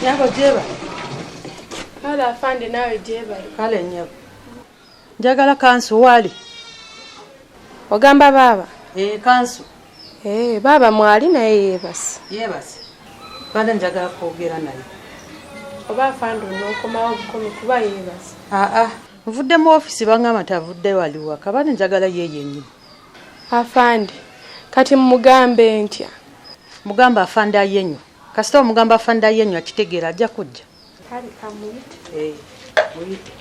Nyabo jeba. Hala afande nawe jeba. Kale nyabo. Njagala kansu wali. Ogamba baba? Kansu. Baba mwali naye yebasi. Yebasi. Bada njagala kwogera naye. Oba afande n'okomawo bukomi kuba yebasi. Nvudde mu ofisi bangamba tavudde wali waka. Bada njagala yeye nyinyi. Afande. Kati mugambe ntya. Mugamba afande ayenyu. Kasita omugamba afande ayenyu akitegeera ajja kujja. Kale kamuyite. Muyite.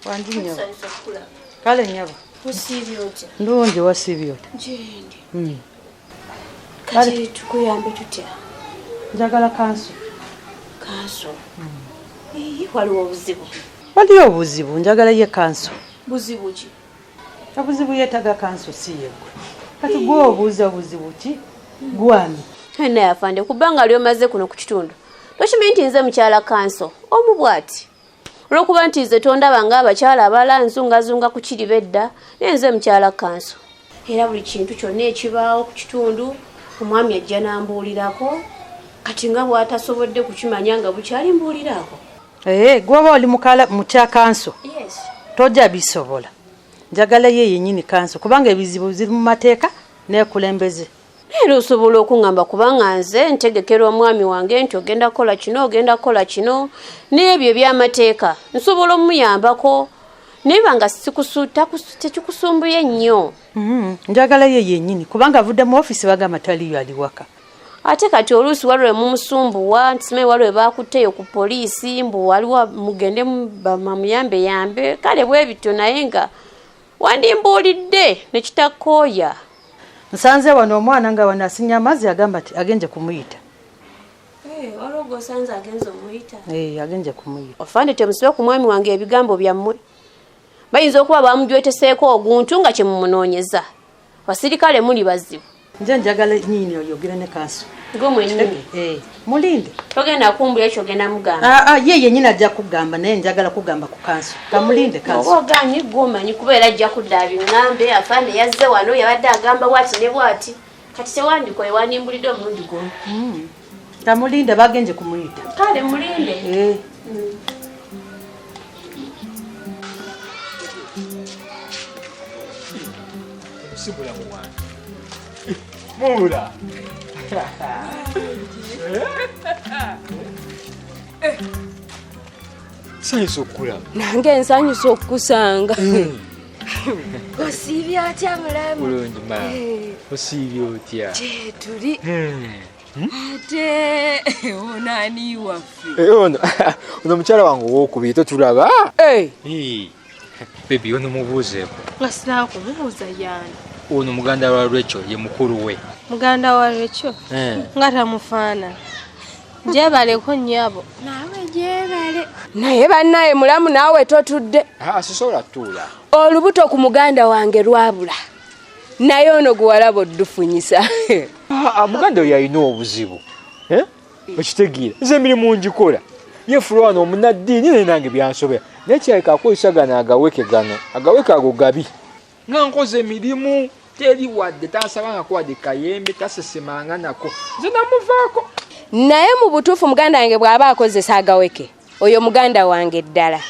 Wandinya. Kale nyaba. Usibyota. Ndungi wasibyota. Jendi. Kati tukuyambe tutya. Njagala kansu. Kansu. Waliwo obuzibu. Waliwo obuzibu njagala ye kansu. Buzibu ki? Obuzibu yetaga kansu si yegwe. Kati gwe obuuza obuzibu ki? Gwani. Naye afande kubanga lyomaze kuno ku kitundu. Tokimanyi nti nze mukyala kanso. Omubwati. Olwokuba nti nze tondaba ng'abakyala abala nzungazunga ku kiri bedda nenze mukyala kanso. Era buli kintu kyonna ekibaawo ku kitundu omwami ajja n'ambuulirako kati nga bw'atasobodde kukimanya nga bukyali mbuulirako. Gw'oba oli mukya kanso. Yes. Tojja bisobola. Njagala ye yennyini kanso kubanga ebizibu ziri mu mateeka n'ekulembeze. Leero osobola okuŋŋamba kubanga nze ntegekera omwami wange nti ogenda kola kino ogenda kola kino n'ebyo eby'amateeka nsobola omuyambako naye banga tekikusumbuye nnyo. Njagala ye yennyini kubanga avudde mu ofisi bagamba taliyo ali waka. Ate kati oluusi waliwe mumusumbuwa nti simanyi waliwe baakutteyo ku poliisi mbu waliwo mugende bamuyambe kale bwe bityo naye nga wandimbuulidde ne kitakooya. Nsanze wano omwana nga wano asinya amazzi agamba ati agenje kumuyita. Waliwo osanze agenze omuyita. Agenje kumuyita. Afande temusibe ku mwami wange ebigambo byammwe. Bayinza okuba bamujweteseeko oguntu nga kyemumunoonyeza. Basirikale muli bazibu. Nje njagala nnyini oyogere ne kansu. Gomwe nnyini. Mulinde. Togenda kumbula ekyo ogenda mugamba. Ye yennyini ajja kugamba naye njagala kugamba ku kansu. Kamulinde kansu. Oba oganyi gomanyi kubeera ajja kudda abiŋŋambe afande yazze wano yabadde agamba bwati ne bwati. Kati tewandikoye wandimbulidde omulundi gumu. Kamulinde bagenje kumuyita. Kale mulinde. Sibula mwana. Mula. Sanyusa okulaba. Nange nsanyusa okukusanga. Osiibye otya mulamu? Bulungi maama. Osiibye otya? Tuli. Ate ono ani waffe? Ono mukyala wange ow'okubiri totulaba? Bebi ono mubuuzeeko. Ngasira kumubuuza yani. Ono muganda wa Rachel ye mukulu we. Muganda wa Rachel? Nga tamufaana. Jebaleko nnyabo. Naawe jebale. Naye bannaye mulamu naawe totudde. Sisobola tuula. Olubuto ku muganda wange lwabula. Naye ono gwe walaba oddufunyisa. Muganda oyo alina obuzibu. Okitegeera. Nze emirimu ngikola. Ye Fulwana omunaddiini naye nange byansobera. Naye kyaleka akozesa gano agaweke gano. Agaweke ago gabi. Nga nkoze emirimu teri wadde tansabanga kuwadde kayembe tasesemanga nako. Nze namuvaako. Naye mu butuufu muganda wange bw'aba akozesa agaweke. Oyo muganda wange ddala.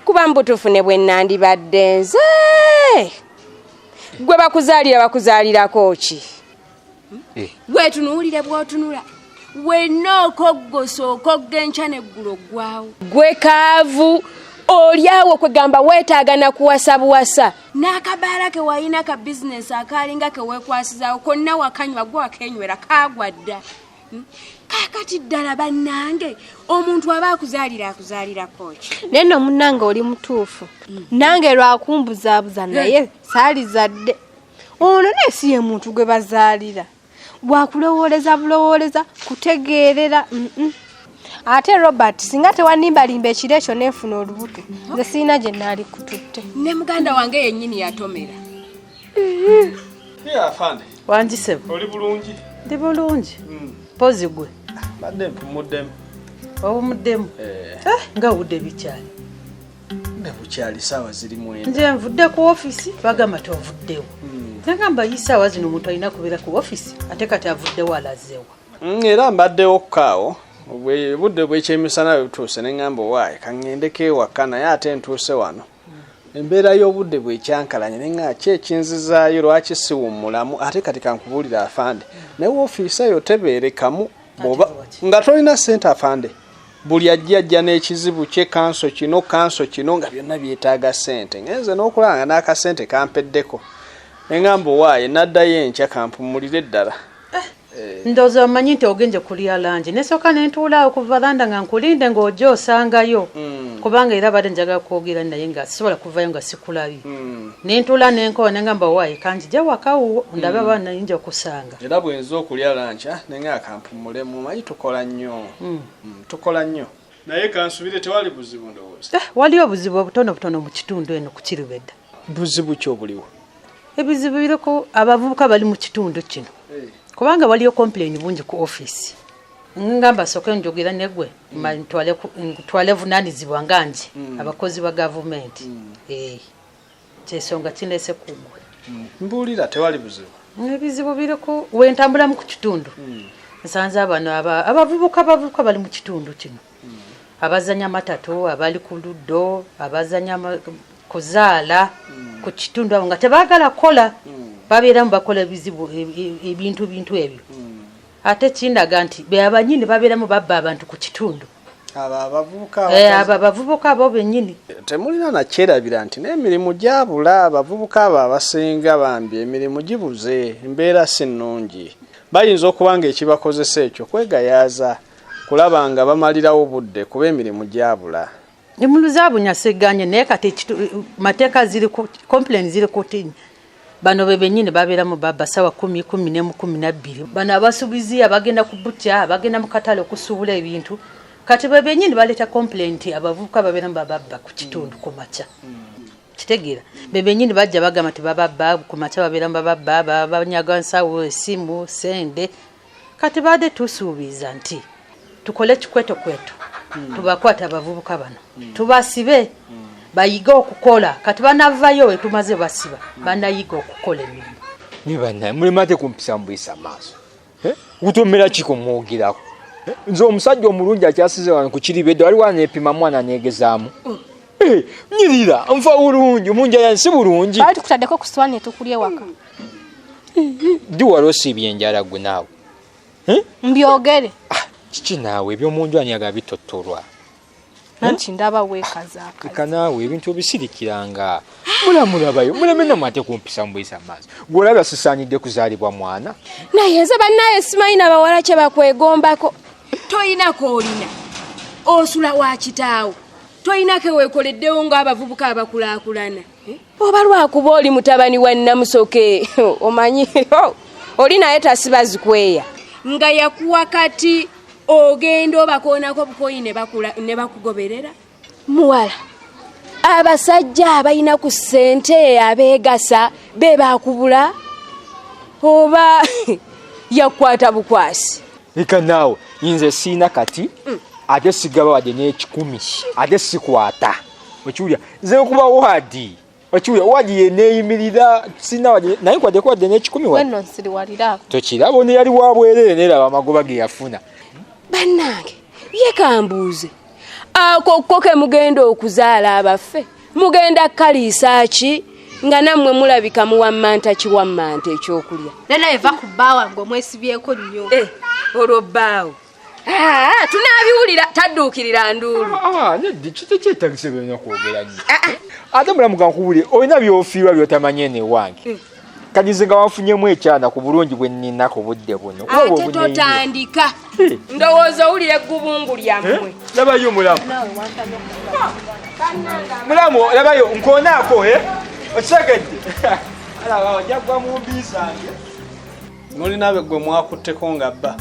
Kuba mu butuufu ne bwe nandibadde nze. Gwe bakuzaalirako ki? Gwe tunuulire bw'otunula. Wenna okoggosa okogga enkya n'eggulo ggwawo. Gwe kaavu olyawo kwegamba weetaaga na kuwasa buwasa. N'akabaala ke walina ka bizinesi akaalinga ke weekwasizaawo konna wakanywa gwe wakenywera kaagwa dda. Kaakati ddala bannange omuntu aba akuzaalirako ki? Naye nno munnange oli mutuufu. Nange lwakumbuzaabuza naye saalizadde. Ono naye si ye muntu gwe bazaalira. Bwakulowooleza bulowooleza kutegeerera. ate Robert singa tewanimbalimba ekiro ekyo nenfuna olubuto nze siina gye naali kututte ne muganda wange yennyini yatomera. Afande wanjisebo oli bulungi? Ndi bulungi. Pozi gwe badde mpumuddemu. Owumuddemu? Nga wudde bikyali? Ne bukyali ssaawa ziri 9. Nze nvudde ku ofisi bagamba tovuddewo. Nagamba yisaawa zino omuntu alina kubeera ku ofisi ate kati avuddewo alazeewa. Era mbaddewo kaawo budde bw'ekyemisana butuuse ne ŋŋamba owaaye kaŋŋendeko ewaka naye ate ntuuse wano. Embeera y'obudde bw'ekyankalanye ne ŋŋaa ki ekinzizaayo lwaki siwummulamu ate kati kankubuulira afande naye woofiisi eyo tebeerekamu bw'oba nga tolina ssente afande. Buli ajja n'ekizibu kye kanso kino nga byonna byetaaga ssente. Ngenze n'okulaba nga n'akasente kampeddeko. Ne ŋŋamba owaaye naddayo enkya kampumulire ddala. Ndowooza omanyi nti ogenje kulya langi nesooka ne ntuulaawo ku varanda nga nkulinde ng'ojja osangayo kubanga era badde njagala kwogera naye nga sisobola kuvayo nga sikulabye. Ne ntuula n'enkola ne ŋŋamba owaaye kanjija waka wuwo ndabe abaana nayinza okusanga. Era bwe nza okulya langi ne nga kampumulemu manyi tukola nnyo. Naye kansubire tewali buzibu ndowooza. Waliwo obuzibu obutonobutono mu kitundu eno ku Kiribedda. Buzibu ki obuliwo? Ebizibu biriko abavubuka bali mu kitundu kino. Kubanga waliyo complain bungi ku office. Ngamba soke njogera negwe ntwale vunanizibwa nganje abakozi ba government. Kyesonga kinese kugwe. Mbuulira tewali buzibu. Ebizibu biriko wentambula mu kitundu. Nsanze abano abavubuka bali mu kitundu kino. Abazanya matatu, abali ku luddo, abazanya kuzaala ku kitundu abo nga tebaagala kola. Babeeramu bakola bizibu ebintu ebyo. Ate kindaga nti be abanyini babeeramu babba abantu ku kitundu. Abavubuka abo bennyini. Temulina nakyerabira nti n'emirimu gyabula abavubuka abo abasinga bambi emirimu gibuze embeera si nnungi. Bayinza okuba nga ekibakozesa ekyo kwegayaaza kulaba nga bamalirawo budde kuba emirimu gyabula. Emuluzabunya seganye naye kati mateeka ziri complain ziri kutini. Bano bebenyine babeeramu baba sawa 10, 11, 12. Bano abasubizi abagenda ku butya abagenda mu katale okusuubula ebintu. Kati bebenyine baleta complaint abavubuka babeeramu baba ku kitundu ku macha. Kitegeera bebenyine bajja bagamba nti baba ku macha babeeramu baba banyaga nsawo esimu sende. Kati bade tusuubiza nti tukole kikweto tubakwata abavubuka bano tubasibe bayiga okukola kati banavayo we tumaze basiba banayiga okukola emirimu. Nibana mulimate kumpisa mbuyisa maaso. Utomera kiko mwogirako. Nze omusajja omulungi akyasize wano ku Kiribedda wali wanepima mwana negezaamu. Nyirira nfa bulungi munja yansi bulungi. Bali tukutaddeko kuswane tukulye waka. Ndi walo sibye njala gwe naawe. Mbyogere. Kiki naawe ebyomunju anyaga bitotolwa. Nanti ndaba wekazaka. Kanaawe ebintu bisirikiranga. Mulamulabayo mulemena mate kumpisa mbuyisa maaso. Gwolaba sisaanidde kuzaalibwa mwana. Naye nze bannaye simanyi n'abawala kye bakwegombako. Toyinako olina osula wa kitaawo. Toyinako weekoleddewo ng'abavubuka abakulaakulana. Oba lwakuba oli mutabani wa Namusoke omanyi oli naye tasiba zikweya nga yakuwa kati ogenda obakoonako bukoyi ne bakugoberera. Muwala abasajja abalina ku ssente abeegasa be bakubula oba yakwata bukwasi. Eka naawe yinze siina kati ate sigaba wadde n'ekikumi ate sikwata okiwulya nze kuba wadi okiwulya wadi yeneeyimirira sina wadde naye kwaddeko wadde n'ekikumi wenno nsiri waliraako tokiraba ono yali wabwerere neraba amagoba ge yafuna. Bannange yekambuuze ako ko ke mugenda okuzaala abaffe mugenda kaliisa ki nga nammwe mulabika muwammanta kiwammanta ekyokulya. nena eva ku bbaawa ngwe mwesibyeko nnyo. Olwo bbaawo tunaabiwulira tadduukirira nduulu. Neddi kitekyetagise byonna kwogera nnyo. Ate mulamuga nkubulire olina byofiirwa byotamanye newange. Kanize nga wanfunyemu ekyana ku bulungi bwe nninako budde buno. Ate totandika ndowooza owulira eggubungu lyammwe. Labayo mulamu. Mulamu labayo nkoonaako okitegedde. Alaba ojja gwa mu mbiisange. Mulina be gwe mwakutteko nga bba.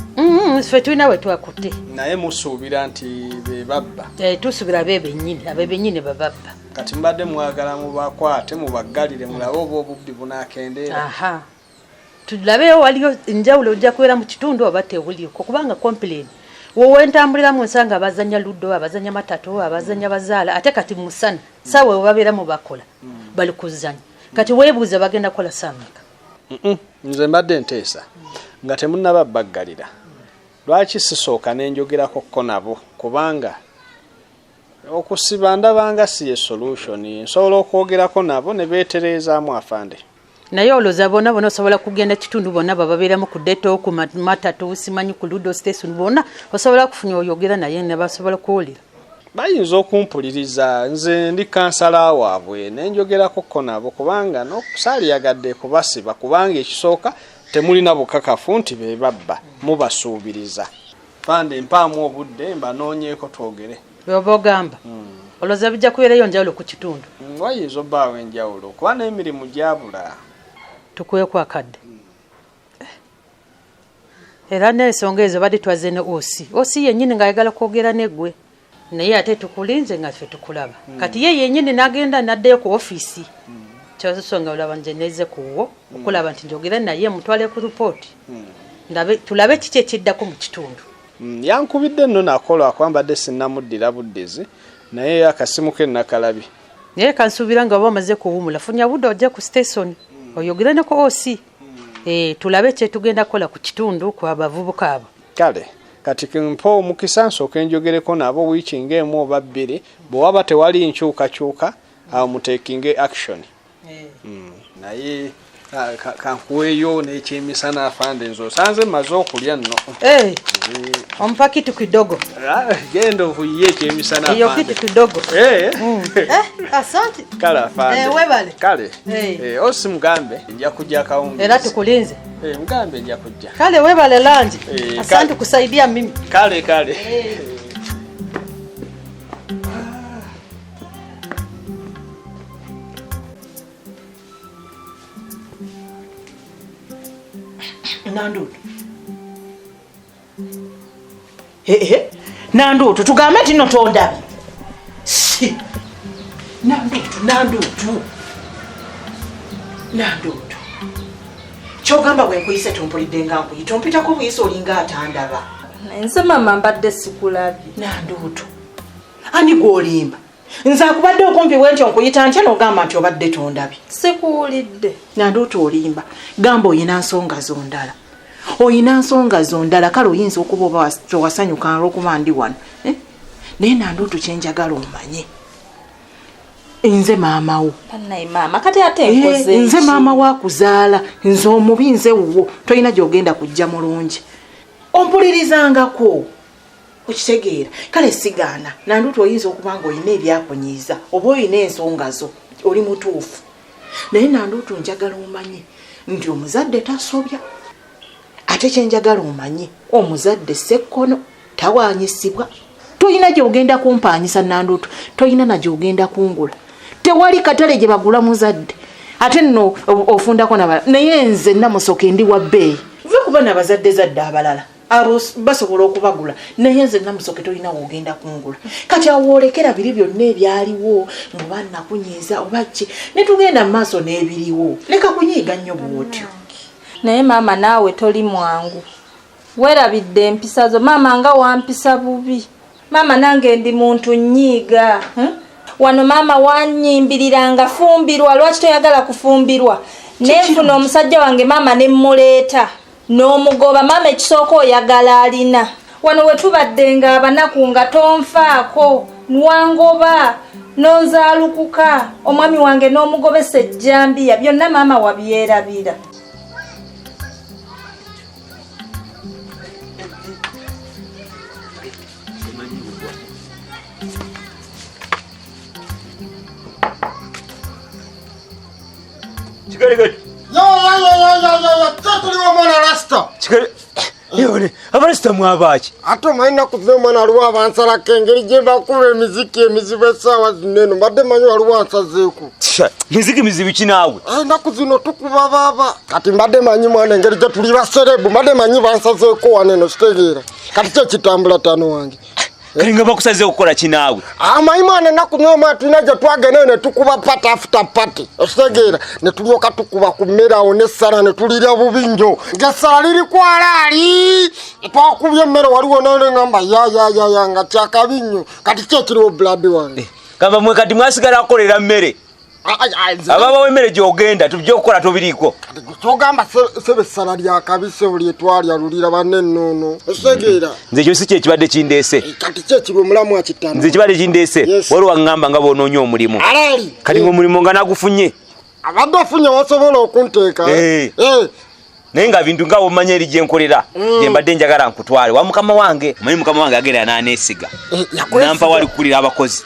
ffe tulina we twakutte naye musuubira nti be babba tusuubira abebennyini bababba kati mbadde mwagala mubakwate mubaggalire mulabe oba obubbi bunaakendeera tulabeyo waliyo enjawulo ojja kubeera mu kitundu oba tebuliiko kubanga complain wowe ntambuliramu nsanga abazanya luddo abazanya matatu abazanya bazaala ate kati musana saawe webabeeramu bakola bali kuzanya kati weebuuze bagenda kukola saameka nze mbadde nteesa nga temunnababaggalira lwaki sisooka nenjogerakokko nabo kubanga okusiba ndabanga siye solution nsobola okwogerako nabo ne beetereezaamu afande naye olowooza bonna osobola kugenda kitundu bonna bababeeramu ku deto ku matatu simanyi ku ludo station bonna osobola kufunya oyogera naye ne basobola kuwulira bayinza okumpuliriza nze ndi kansala waabwe nenjogerakokko nabo kubanga nokusaaliyagadde kubasiba kubanga ekisooka temulina bukakafu nti be babba mubasuubiriza fande mpaamu obudde mbanoonyeeko twogere oba ogamba olowooza bijja kubeerayo njawulo ku kitundu wayinza obbaawo enjawulo kuba n'emirimu gyabula tukuweeku akadde era n'ensonga ezo badde twaze ne osi yennyini ng'ayagala kwogera neggwe naye ate tukulinze nga ffe tukulaba kati ye yennyini n'agenda n'addayo ku ofiisi kyosonga olaba nje neze kuwo okulaba nti njogera naye mutwale ku ripooti tulabe kiki ekiddako mu kitundu yankubidde nno nakola akwambadde sinnamuddira buddezi naye akasimu ke nakalabye naye kansuubira nga oba omaze kuwumula funya budde ojja ku station oyogere ne ku osi tulabe kyetugenda kukola ku kitundu ku abavubuka abo kale kati mpa omukisa nsooka enjogereko nabo wiiki ng'emu oba bbiri bwe waba tewali nkyukakyuka awo muteekinge action naye kankuweeyo n'ekyemisana afande nze osanze mmaze okulya nno omupa kitu kidogo genda ovuyiye ekyemisana eyo kitu kidogo asante kale afande webale kale osi mugambe nja kujja kawungi era tukulinze mugambe nja kujja kale webale lanji asante kusaidia mimi kale Nandutu tugambe nti no tondabi Nandutu kyogamba bwe nkuyise tompulidde nga nkuyita ompitako buyise olinga atandaba nze mama mbadde sikulabye Nandutu ani gwolimba nze akubadde okumpi bwe ntyo nkuyita ntya n'ogamba nti obadde tondabi sikuwulidde Nandutu olimba gamba oyina nsonga zondala kale oyinza okuba oba tewasanyuka olw'okuba ndi wano naye Nandutu kyenjagala omanye nze maama wo mama kati ate nkoze nze maama wo akuzaala nze omubi nze wuwo tolina gy'ogenda kujja mulungi ompulirizangako okitegeera kale sigaana Nandutu oyinza okuba nga olina ebyakunyiiza oba olina ensonga zo oli mutuufu naye Nandutu njagala omanye nti omuzadde tasobya ate kyenjagala omanye omuzadde sekkono tawaanyisibwa tolina gy'ogenda kumpaanyisa Nandutu tolina na gy'ogenda kungula tewali katale gye bagula muzadde ate nno ofundako nabala naye nze namusoke ndi wa bbeeyi ve kuba nabazadde zadde abalala abo basobola okubagula naye nze namusoke tolina woogenda kungula kati awoolekera biri byonna ebyaliwo muba nakunyiiza oba ki ne tugenda mu maaso n'ebiriwo leka kunyiiga nnyo bw'otyo naye maama naawe toli mwangu weerabidde empisa zo maama nga wampisa bubi maama nange ndi muntu nnyiiga wano maama wanyimbiriranga fumbirwa lwaki toyagala kufumbirwa neefuna omusajja wange maama ne mmuleeta n'omugoba maama ekisooka oyagala alina wano we tubadde nga abanaku nga tonfaako nwangoba nonzaalukuka omwami wange n'omugobesa ejjambiya byonna maama wabyerabira Chikali. Yo, totally mwana rasta. Chikali. yone abalista mwabaki ate maina kuve mwana aliwo abansala kengeri gye bakuba emiziki emizibu essaawa zineno mbadde manyi waliwo ansazeeko miziki mizibu kinaawe ennaku zino tukuba baaba kati mbadde manyi mwana engeri gye tuli baserebu mbadde manyi bansazeeko waneno kitegeera kati kyekitambula tano wange kali nga bakusazeeko kukola kinaawe amanyi mwana ennaku nyoma tulina gye twagendayo ne tukuba pati after pati okitegeera ne tulyoka tukuba ku mmere awo n'essala ne tulirya bubi nnyo ng'essala liri kwalaali twakubye emmere waliwo noneŋamba yayayaya nga kyakabi nnyo kati kyekiriwo buladi wange kamba mwe kati mwasigala akolera mmere ababa emmere gy'ogenda tujja okukola tobiriiko kyogamba sebe essala lyakabise buli etwalya lulira banne ennono okitegeera nze ekyo si kyekibadde kindeese kati kyekiri omulamu akitano nze ekibadde kindeese waliwo waŋŋamba nga bw'onoonya omulimu alaali kati ng'omulimu nga nagufunye abadde ofunye wasobola okunteeka naye nga bintu nga womanya eri gyenkolera gyembadde njagala nkutwale wa mukama wange omanyi mukama wange agenda naneesiga nampa wali kukulira abakozi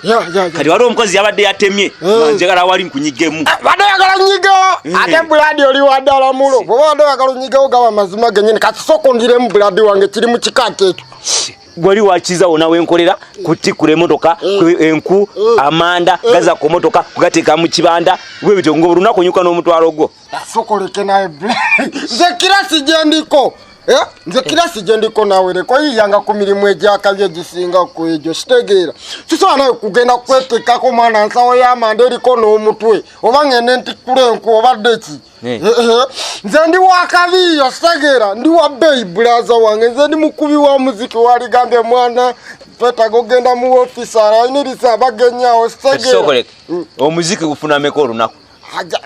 kati waliwo omukozi yabadde yatemye njagala wali nkunyigemu badde yagala nyigewo ate buladi oli waddala mulo bwoba badde yagala onyigewo gaba amazima genyini kati sokondiremu buladi wange kiri mu kika kyekyo wali wakiza wona wenkolera kutikula emotoka enku amanda gaza ku motoka kugateeka mu kibanda bwe bityo ngo olunaku onyuka n'omutwalo gwo sokoleke naye nze kirasi gyendiko nze kirasi gyendiko nawereko yiyanga ku mirimu egyakabye gisinga ku egyo kitegeera sisobola naye kugenda kwetekako mwana nsawo y'amanda eriko n'omutwe oba ngende ntikula enku obadde ki nze ndi wakabiyo kitegeera ndi wa bbeeyi bulaza wange nze ndi mukubi wa muziki waligambye mwana twetaga ogenda mu ofisi alayinirisa abagenyawo kitegeera omuziki gufunameko olunaku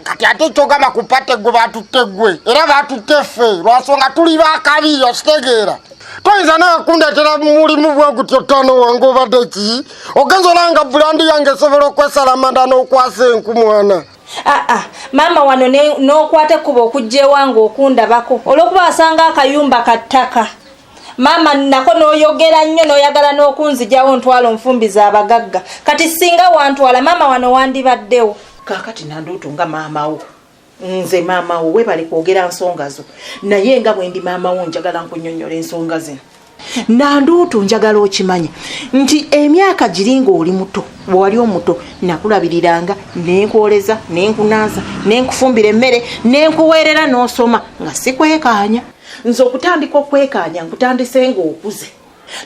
kati ate kyogamba kupate gwe batutte gwe era batutte ffe lwasonga tuli bakabiyo kitegeera toyinza nawe kundeetera mulimu bwe gutyo ttano wange obadde ki ogenza olanga bulandi yange esobola okwesala amanda n'okwasa enku mwana maama wano n'okwata ekkuba okujja ewange okundabako olw'okuba wasanga akayumba ka ttaka maama nako n'oyogera nnyo n'oyagala n'okunzijawo ntwala onfumbiza abagagga kati singa wantwala maama wano wandibaddewo kakati nanduutu nga maamawo nze maamawo webale kwogera nsonga zo naye nga bwe ndi maamawo njagala nkunyonnyola ensonga zino nanduutu njagala okimanya nti emyaka giri ng'oli muto bwe wali omuto nakulabiriranga nenkwoleza nenkunaaza nenkufumbira emmere nenkuweerera n'osoma nga sikwekaanya nze okutandika okwekaanya nkutandise ng'okuze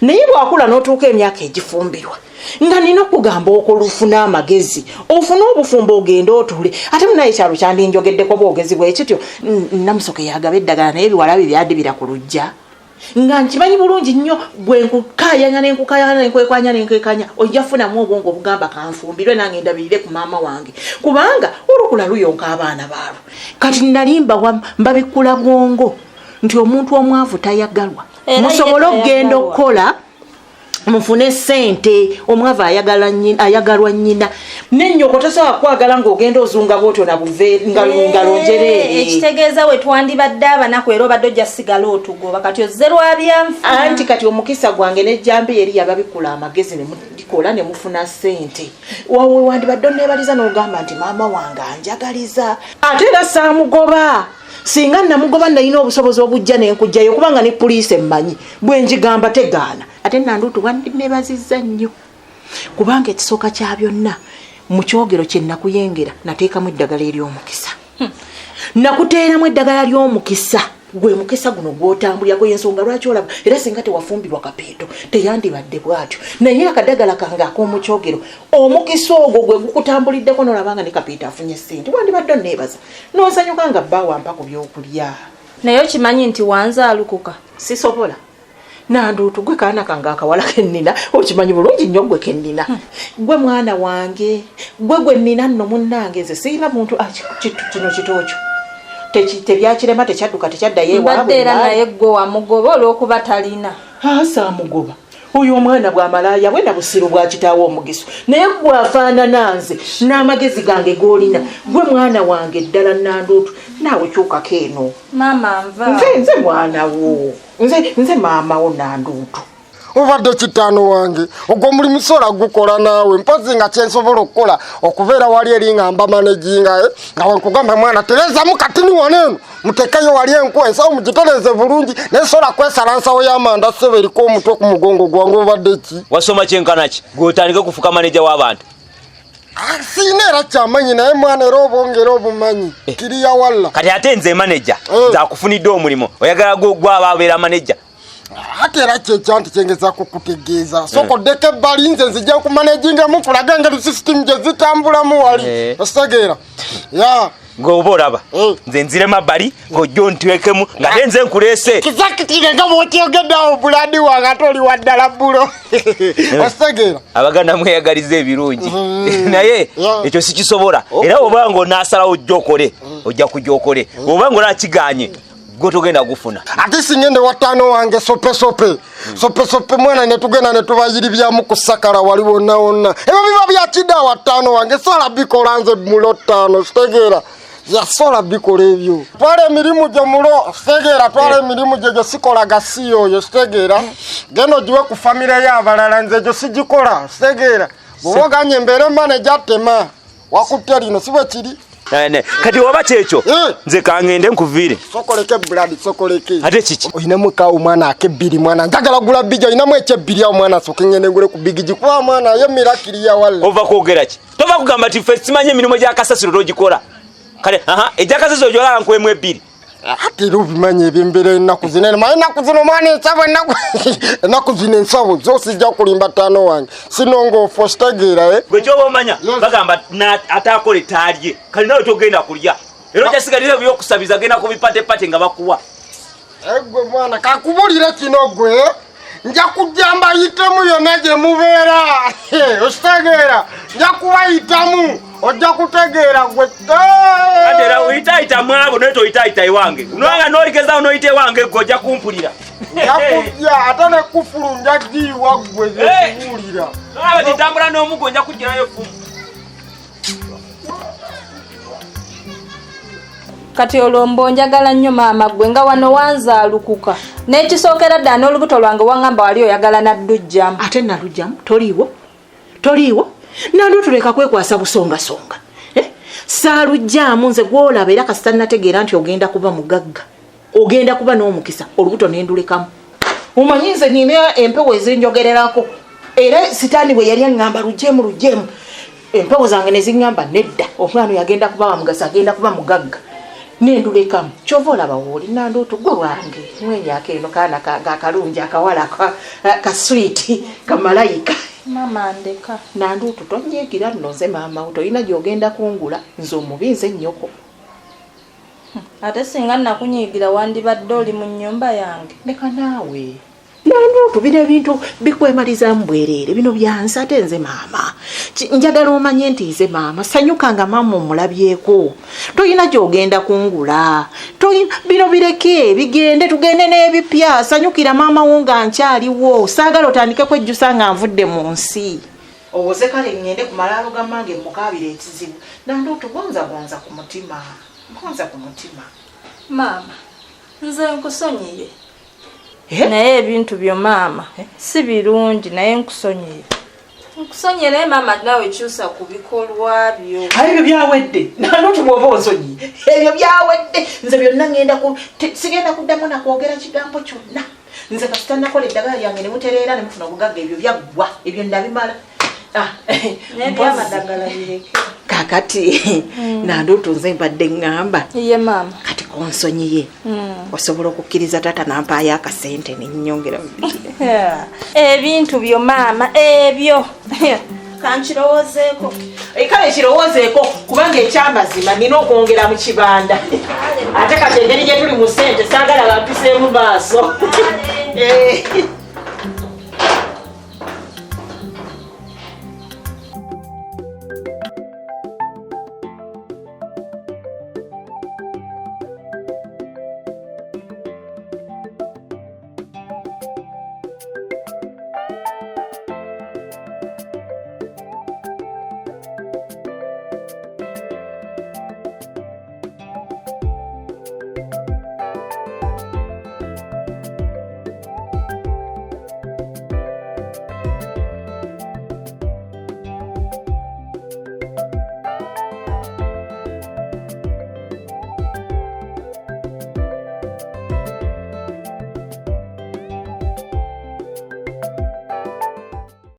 naye bwakula n'otuuka emyaka egifumbirwa nga nina okugamba okolufuna amagezi ofuna obufumbo ogenda otule ate munaye ekyalo kyandinjogeddeko bwogezi bwekityo namusoke yagaba eddagala naye ebiwalabi byadibira ku lujja nga nkimanyi bulungi nnyo bwe nkukayanya nenkwekwanya nenkekanya ojja funamu obwongo obugamba kanfumbirwe nange ndabirire ku maama wange kubanga olukula luyonka abaana baabo kati nalimba mbabikkula bwongo nti omuntu omwavu tayagalwa musobole okugenda okukola mufune sente omwavu ayagalwa nnyina nennyoko tosobola kwagala ng'ogenda ozunga bwotyo nabuve ngalonjereere ekitegeeza we twandibadde abanaku era obadde ojja sigala otugoba kati ozze lwabyanfuna anti kati omukisa gwange nejjambi eri yababikula amagezi nemudikola ne mufuna sente wawe wandibadde onneebaliza n'ogamba nti maama wange anjagaliza ate era saamugoba singa namugoba nalina obusobozi obujja nenkujjayo kubanga ne poliisi emmanyi bwe njigamba tegaana ate nanduutu wandineebazizza nnyo kubanga ekisooka kya byonna mu kyogero kye nakuyengera nateekamu eddagala ery'omukisa nakuteeramu eddagala ly'omukisa gwe mukisa guno gw'otambulirako y'ensonga lwaki olaba era singa tewafumbirwa kapeeto teyandibadde bwatyo naye akadagala kange ak'omu kyogero omukisa ogwo gwe gukutambuliddeko n'olabanga ne kapeeto afunye ssente wandibadde onneebaza n'onsanyuka nga bba wampa ku byokulya naye okimanyi nti wanzaalukuka sisobola nanduutu gwe kaana kange akawala kennina okimanyi bulungi nnyo gwe kennina gwe mwana wange gwe nnina nno munnange nze sirina muntu kino kitookyo tebyakirema tekyadduka tekyaddayo mbadde era naye gwe wamugoba olw'okuba talina saamugoba oyo omwana bw'amalaaya bwe nabusiru bwa kitaawo omugiso naye gwafaanana nze n'amagezi gange g'olina gwe mwana wange ddala nanduutu naawe kyukako eno maama nva nze mwanawo nze maamawo nanduutu obadde kitano wange ogwo mulimu sola gukola naawe mpozi nga kyensobola okukola okubeera wali eri ngamba manejinga nga wenkugamba mwana tereza mukatini waneno mutekeyo wali enku ensawo mugitereze bulungi naye sola kwesala nsawo y'amanda ssebe eriko omutwe ku mugongo gwange obadde ki wasoma kyenkanaki gwotandike kufuka maneja w'abantu siina era kyamanyi naye mwana era obongera obumanyi kiriya walla kati ate nze maneja zakufunidde omulimu oyagala gwaba abeera maneja ate era kyekyanti kyengezaako kutegeeza sokoddeko ebbali nze nzija kumanejingamu kulaga engeri sisitimu gye zitambulamu wali ositegeera ya ng'oba olaba nze nzire mabbali ng'ojja ontwekemu nga te nze nkuleese kizakitire nga bw'okyogeddeawo buladi wange ate oli waddala bbulo ositegeera abaganda mweyagaliza ebirungi naye ekyo sikisobola era oba nga onaasalawo ojja kujja okole oba nga olakiganye gwe togenda gufuna ate singende wataano wange sope mwana netugenda netubayiribyamu ku sakala wali wonna wonna ebyo biba byakidda wataano wange sola bikola nze mulo ttaano sitegeera yasola bikola ebyo twala emirimu gye mulo sitegeera twala emirimu gye gyo sikolaga si oyo sitegeera genda ogiwe ku famire y'abalala nze egyo sigikola sitegeera bw'oba oganye embeere maneja tema wakutte lino si bwe kiri kati waba kyekyo nze kangende nkuviire sokoleke blood sokoleke ate kiki oyinamu ka omwana akebbiri mwana njagala gula bigi oyinamu ekyebbiri awo mwana soke ngende ngule ku bigi gikuba mwana ye mirakiri ya walla ova kwogera ki tova kugamba ti ffe simanye emirimu gy'akasasiro togikola kale egy'akasasiro gyolala nkuwemu ebbiri ate era obimanya ebyembeera ennaku zino maye ennaku zino mwana ensabo ennaku zino ensabo zosijja kulimba ttaano wange sinongoofu ositegeera gwe kyoba omanya bagamba ataakola taalye kale nawe togenda kulya era okyasigalira ebyokusabiza genda kubipatepate nga bakuwa gwe mwana kakubulire kino gwe nja kujjamba yitemu yonna gye mubeera ositegeera nja kubayitamu ojja kutegeera gwe era oyitaayita mwabo naye toyitaayita ewange nowanga noligezaawo noyita ewange gwe ojja kumpulira njakujja ate ne kufulu nja giiwa gwe zekubuulira aba titambula n'omuggo nja kugirayo fumu kati olwombo njagala nnyo maama gwe nga wano wanzaalukuka n'ekisookera ddala n'olubuto lwange waŋŋamba wali oyagala naddujjamu ate nalujjamu toliiwo nandwo tuleka kwekwasa busongasonga saalujjaamu nze gwolaba era kasita nategeera nti ogenda kuba mugagga ogenda kuba n'omukisa olubuto nendulekamu omanyi nze nina empewo ezinjogererako era sitaani bwe yali aŋŋamba lujjeemu empewo zange ne ziŋŋamba nedda omwana yagenda kuba wamugasa agenda kuba mugagga nendulekamu kyova olaba wooli nandooto gwe wange mwenyaako eno kaana akalungi akawala kaswiti kamalayika mama ndeka nandooto tonjeegira nno nze maama wo tolina gy'ogenda kungula nze omubi nze nnyoko ate singa nakunyiigira wandibadde oli mu nnyumba yange leka naawe nandooto bino ebintu bikwemalizaamu bwereere bino byansi ate nze maama njagala omanye nti nze maama sanyuka nga maama omulabyeko tolina gy'ogenda kungula bino bireke bigende tugende n'ebipya sanyukira maama wo nga nkyaliwo saagala otandike kwejjusa nga nvudde mu nsi owoze kale ngende ku malaalo ga mmange mukaabira ekizibu nandooto gonza ku mutima maama nze nkusonyiye naye ebintu byo maama si birungi naye nkusonyiye naye maama nawe kyusa ku bikolwa byo ebyo byawedde nandooto bw'oba onsonyiye ebyo byawedde nze byonna sigenda kuddamu nakwogera kigambo kyonna nze kasita nakola eddagala lyange ne mutereera ne mufuna obugagga ebyo byaggwa ebyo ndabimala kakati nandooto nze mbadde ŋŋamba ye maama kati konsonyiye osobola okukkiriza taata nampaayo akasente nennyongera ebintu byo maama ebyo kankirowoozeeko kale kirowoozeeko kubanga ekyamazima nina okwongera mu kibanda ate kati engeri gye tuli mu ssente saagala bampiseemu maaso